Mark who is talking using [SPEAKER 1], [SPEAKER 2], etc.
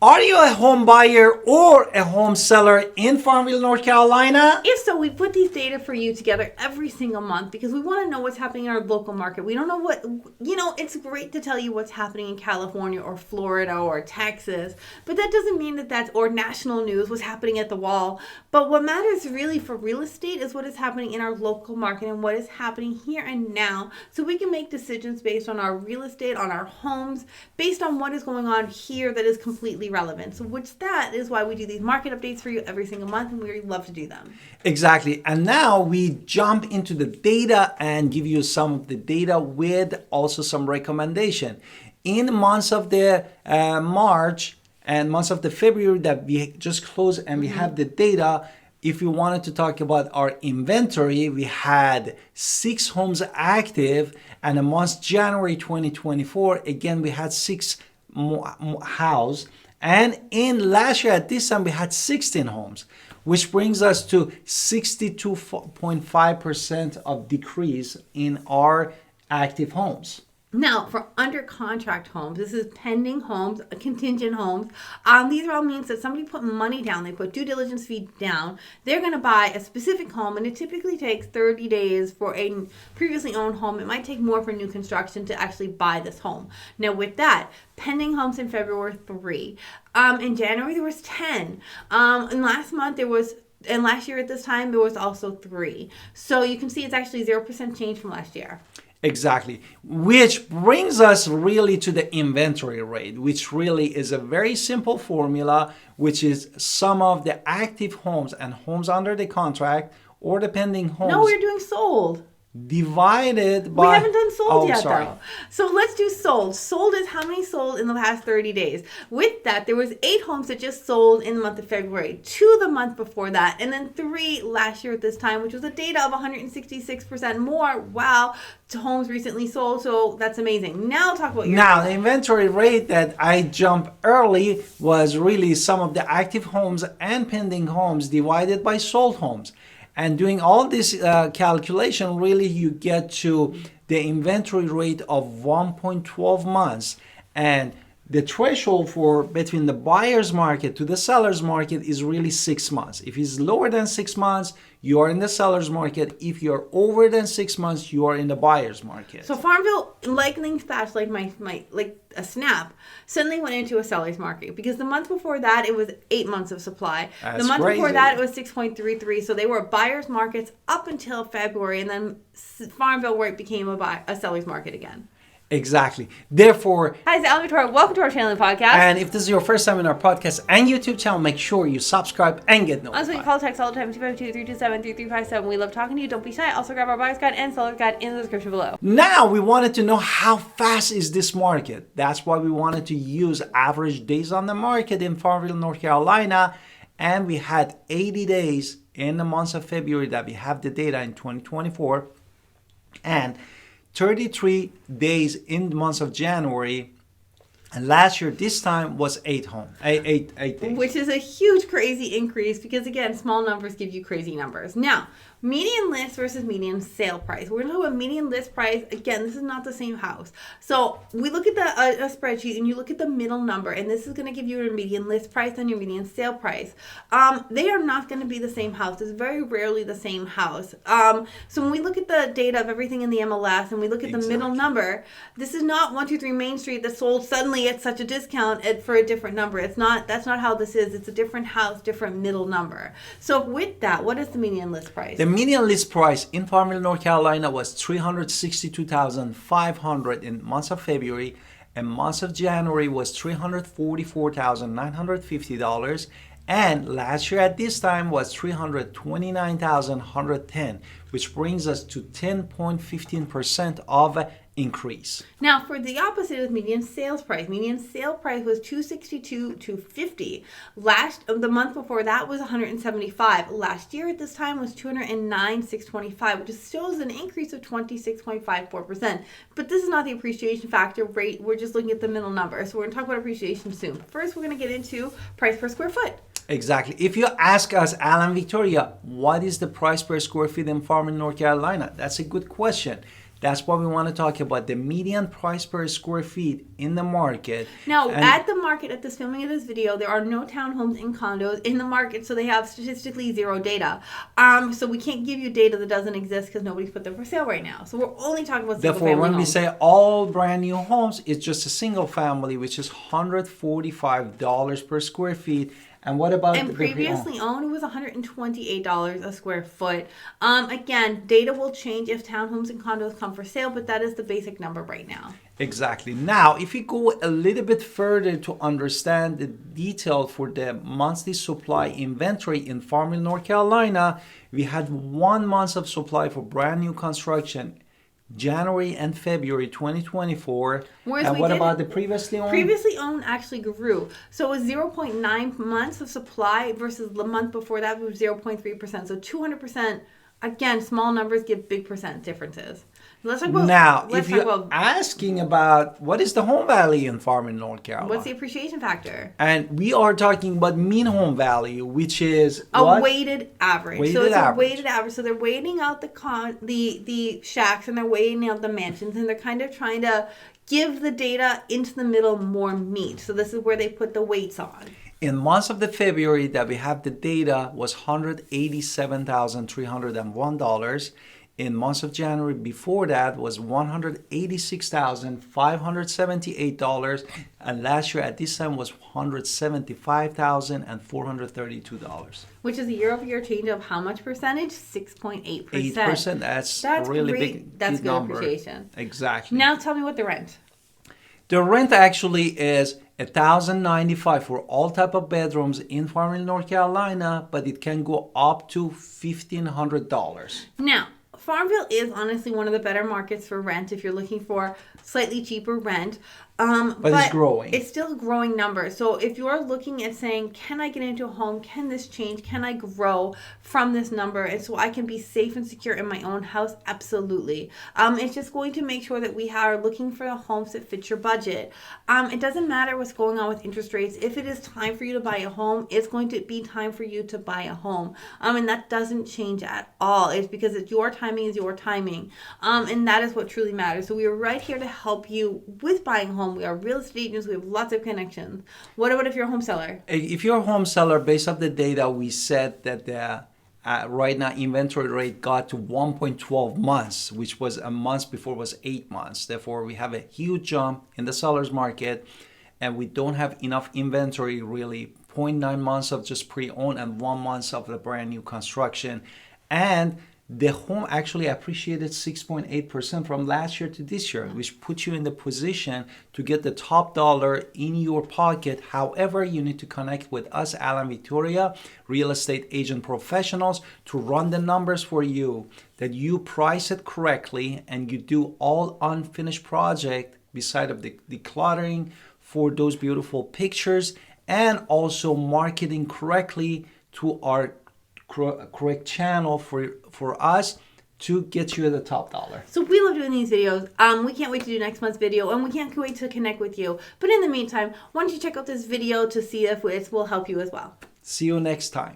[SPEAKER 1] Are you a home buyer or a home seller in Farmville, North Carolina?
[SPEAKER 2] If so, we put these data for you together every single month because we want to know what's happening in our local market. We don't know what, it's great to tell you what's happening in California or Florida or Texas, but that doesn't mean that's, or national news, what's happening at the wall. But what matters really for real estate is what is happening in our local market and what is happening here and now, so we can make decisions based on our real estate, on our homes, based on what is going on here that is completely relevant. So that is why we do these market updates for you every single month, and we love to do them.
[SPEAKER 1] Exactly. And now we jump into the data and give you some of the data with also some recommendation. In months of the March and months of the February that we just closed, and we have the data. If you wanted to talk about our inventory, we had 6 homes active, and in month January 2024, again, we had 6 houses. And in last year at this time, we had 16 homes, which brings us to 62.5% of decrease in our active homes.
[SPEAKER 2] Now, for under contract homes, this is pending homes, contingent homes. These are all means that somebody put money down, they put due diligence fee down. They're going to buy a specific home, and it typically takes 30 days for a previously owned home. It might take more for new construction to actually buy this home. Now, with that, pending homes in February 3. In January, there was 10. And last month, and last year at this time, there was also 3. So you can see it's actually 0% change from last year.
[SPEAKER 1] Exactly, which brings us really to the inventory rate, which really is a very simple formula, which is sum of the active homes and homes under the contract or the pending homes.
[SPEAKER 2] No, we're doing sold.
[SPEAKER 1] Divided by...
[SPEAKER 2] We haven't done sold yet,
[SPEAKER 1] sorry.
[SPEAKER 2] though. So let's do sold. Sold is how many sold in the past 30 days. With that, there was 8 homes that just sold in the month of February, 2 the month before that, and then 3 last year at this time, which was a data of 166% more. Wow, homes recently sold, so that's amazing. Now talk about your...
[SPEAKER 1] Now, the inventory rate that I jumped early was really some of the active homes and pending homes divided by sold homes. And doing all this calculation, really you get to the inventory rate of 1.12 months. And the threshold for between the buyer's market to the seller's market is really 6 months. If it's lower than 6 months, you are in the seller's market. If you're over than 6 months, you are in the buyer's market.
[SPEAKER 2] So Farmville, lightning fast, like like a snap, suddenly went into a seller's market, because the month before that it was 8 months of supply.
[SPEAKER 1] That's
[SPEAKER 2] the month
[SPEAKER 1] crazy.
[SPEAKER 2] before that it was 6.33. So they were buyer's markets up until February, and then Farmville where it became a seller's market again.
[SPEAKER 1] Exactly. Therefore,
[SPEAKER 2] hi, it's Alan Victoria. Welcome to our channel and podcast.
[SPEAKER 1] And if this is your first time in our podcast and YouTube channel, make sure you subscribe and get notified.
[SPEAKER 2] Also, you can call text all the time, 252-327-3357. We love talking to you. Don't be shy. Also, grab our buyer's guide and seller's guide in the description below.
[SPEAKER 1] Now, we wanted to know how fast is this market. That's why we wanted to use average days on the market in Farmville, North Carolina. And we had 80 days in the month of February that we have the data in 2024. And 33 days in the month of January, and last year this time was 8 days.
[SPEAKER 2] Which is a huge crazy increase, because again, small numbers give you crazy numbers. Now, median list versus median sale price. We're going to talk about median list price. Again, this is not the same house. So we look at a spreadsheet, and you look at the middle number, and this is going to give you your median list price and your median sale price. They are not going to be the same house. It's very rarely the same house. So when we look at the data of everything in the MLS, and we look at the middle number, this is not 123 Main Street that sold suddenly at such a discount for a different number. That's not how this is. It's a different house, different middle number. So with that, what is the median list price?
[SPEAKER 1] The median list price in Farmville, North Carolina was $362,500 in month of February, and month of January was $344,950, and last year at this time was $329,110, which brings us to 10.15% of increase.
[SPEAKER 2] Now, for the opposite of median sales price was $262,250. The month before that was $175. Last year at this time was $209,625, which shows an increase of 26.54%. But this is not the appreciation factor rate. We're just looking at the middle number. So we're going to talk about appreciation soon. First, we're going to get into price per square foot.
[SPEAKER 1] Exactly. If you ask us, Alan Victoria, what is the price per square feet in Farmville, North Carolina? That's a good question. That's what we want to talk about, the median price per square feet in the market.
[SPEAKER 2] Now, at the market, at this filming of this video, there are no townhomes and condos in the market, so they have statistically zero data. So we can't give you data that doesn't exist because nobody's put them for sale right now. So we're only talking about single family
[SPEAKER 1] Therefore, when we
[SPEAKER 2] homes.
[SPEAKER 1] say all brand new homes, it's just a single family, which is $145 per square feet. And what about
[SPEAKER 2] And previously owned, it was $128 a square foot. Again, data will change if townhomes and condos come for sale, but that is the basic number right now.
[SPEAKER 1] Exactly. Now, if you go a little bit further to understand the detail for the monthly supply inventory in Farmville, North Carolina, we had 1 month of supply for brand new construction, January and February 2024. And what about the previously owned?
[SPEAKER 2] Previously owned actually grew. So it was 0.9 months of supply versus the month before that was 0.3%. So 200%. Again, small numbers give big percent differences. Let's talk about
[SPEAKER 1] now. If you're asking about what is the home value in Farmville, North Carolina,
[SPEAKER 2] what's the appreciation factor?
[SPEAKER 1] And we are talking about mean home value, which is
[SPEAKER 2] a weighted average.
[SPEAKER 1] Weighted
[SPEAKER 2] so it's
[SPEAKER 1] average.
[SPEAKER 2] a weighted average. So they're weighting out the shacks and they're weighting out the mansions, and they're kind of trying to give the data into the middle more meat. So this is where they put the weights on.
[SPEAKER 1] In months of the February that we have the data was $187,301. In months of January before that was $186,578, and last year at this time was $175,432.
[SPEAKER 2] Which is a year-over-year change of how much percentage? 6.8%.
[SPEAKER 1] 8%. That's really
[SPEAKER 2] great.
[SPEAKER 1] big.
[SPEAKER 2] That's
[SPEAKER 1] big
[SPEAKER 2] good
[SPEAKER 1] number.
[SPEAKER 2] appreciation.
[SPEAKER 1] Exactly.
[SPEAKER 2] Now tell me what the rent.
[SPEAKER 1] The rent actually is $1,095 for all type of bedrooms in Farmville, North Carolina, but it can go up to $1,500.
[SPEAKER 2] Now, Farmville is honestly one of the better markets for rent if you're looking for slightly cheaper rent.
[SPEAKER 1] But it's growing.
[SPEAKER 2] It's still a growing number. So if you're looking at saying, can I get into a home? Can this change? Can I grow from this number? And so I can be safe and secure in my own house? Absolutely. It's just going to make sure that we are looking for the homes that fit your budget. It doesn't matter what's going on with interest rates. If it is time for you to buy a home, it's going to be time for you to buy a home. And that doesn't change at all. It's because your timing is your timing. And that is what truly matters. So we are right here to help you with buying a home. We are real estate agents. We have lots of connections. What about if you're a home seller?
[SPEAKER 1] If you're a home seller, based on the data, we said that the right now inventory rate got to 1.12 months, which was a month before was 8 months. Therefore, we have a huge jump in the seller's market, and we don't have enough inventory really. 0.9 months of just pre-owned and 1 month of the brand new construction. And the home actually appreciated 6.8% from last year to this year, which puts you in the position to get the top dollar in your pocket. However, you need to connect with us, Alan Victoria, real estate agent professionals, to run the numbers for you, that you price it correctly and you do all unfinished project beside of the decluttering for those beautiful pictures, and also marketing correctly to our correct channel for us to get you the top dollar.
[SPEAKER 2] So we love doing these videos. We can't wait to do next month's video, and we can't wait to connect with you. But in the meantime, why don't you check out this video to see if it will help you as well.
[SPEAKER 1] See you next time.